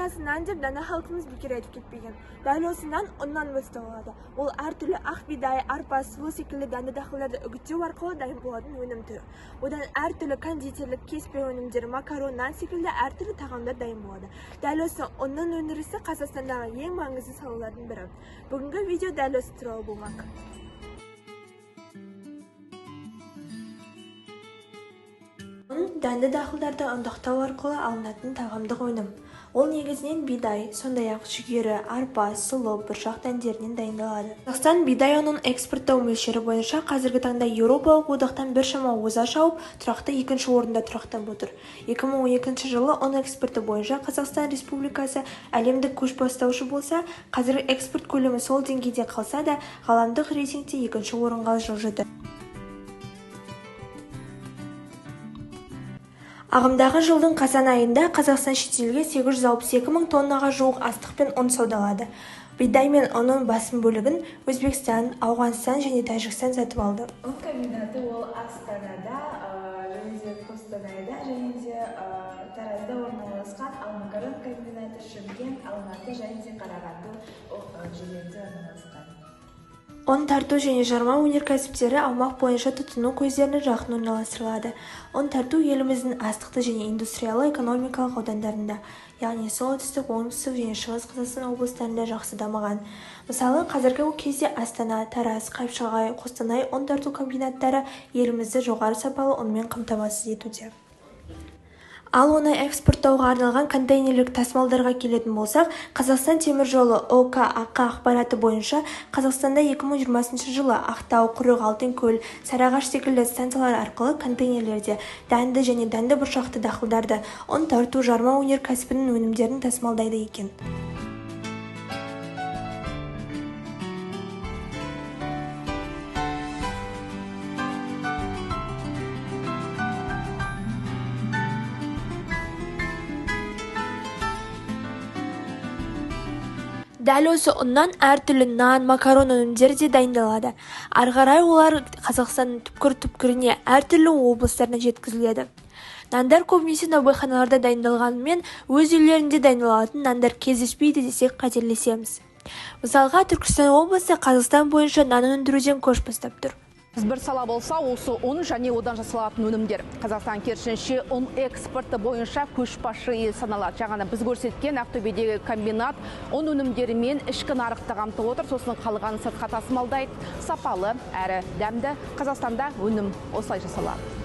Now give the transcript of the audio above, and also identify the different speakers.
Speaker 1: Қысқасынан деп дана халқымыз бекер айтып кетпеген. Дәл осынан ұннан басталады. Ол әртүрлі ақ бидай, арпа, сұлы секілді дәнді дақылдарды үгіттеу арқылы дайын болатын өнім түрі. Одан әртүрлі кондитерлік, кеспе өнімдері, макарон, нан секілді әртүрлі тағамдар дайын болады. Дәл осы ұнның өндірісі Қазақстандағы ең маңызды салалардың бірі. Бүгінгі видео дәл осы туралы болмақ. Дәнді дақылдарды ұндақтау арқылы алынатын тағамдық өнім. Ол негізінен бидай, сондай-ақ жүгері, арпа, сұлы, бұршақ дәндерінен дайындалады. Қазақстан бидай ұнын экспорттау мөлшері бойынша қазіргі таңда Еуропалық одақтан біршама оза шауып, тұрақты екінші орында тұрақтап отыр. 2012 жылы ұн экспорты бойынша Қазақстан Республикасы әлемдік көш бастаушы болса, қазір экспорт көлемі сол деңгейде қалса да, ғаламдық рейтингте екінші орынға жылжыды. Ағымдағы жылдың қазан айында Қазақстан шетелге 862 мың тоннаға жуық астық пен ұн саудалады. Бидай мен ұнның басым бөлігін Өзбекстан, Ауғанстан және Тәжікстан сатып алды.
Speaker 2: Ұн комбинаты ол Астанада, және де Қостанайда, және де Таразда орналасқан, ал макарон комбинаты Шымкент, Алматы және де Қарағанды жерлерінде орналасқан.
Speaker 1: Ұн тарту және жарма өнеркәсіптері аумақ бойынша тұтыну көздеріне жақын орналастырылады. Ұн тарту еліміздің астықты және индустриялы экономикалық аудандарында, яғни солтүстік, оңтүстік және шығыс Қазақстан облыстарында жақсы дамыған. Мысалы, қазіргі кезде Астана, Тараз, Қапшағай, Қостанай ұн тарту комбинаттары елімізді жоғары сапалы ұнмен қамтамасыз етуде. Ал оны экспорттауға арналған контейнерлік тасымалдарға келетін болсақ, Қазақстан темір жолы ОК ақпараты бойынша Қазақстанда 2020 жылы Ақтау, Құрық, Алтынкөл, Сарыағаш секілді станциялар арқылы контейнерлерде дәнді және дәнді бұршақты дақылдарды, ұн тарту жарма өнеркәсібінің өнімдерін тасымалдайды екен. Дәл осы ұннан әртүрлі нан, макарон өнімдері де дайындалады. Арғарай олар Қазақстанның түпкір-түпкіріне әртүрлі облыстарына жеткізіледі. Нандар көбінесе наубайханаларда дайындалғанымен, өз үйлерінде дайындалатын нандар кездеспейді десек қателесеміз. Мысалға, Түркістан облысы Қазақстан бойынша нан өндіруден көш бастап тұр.
Speaker 3: Бір сала болса, осы ұн және одан жасалатын өнімдер. Қазақстан керісінше ұн экспорты бойынша көшбасшы ел саналады. Жаңа біз көрсеткен Ақтөбедегі комбинат ұн өнімдерімен ішкі нарықты қамтып отыр, сосын қалған сыртқа тасымалдайды. Сапалы әрі дәмді Қазақстанда өнім осылай жасалады.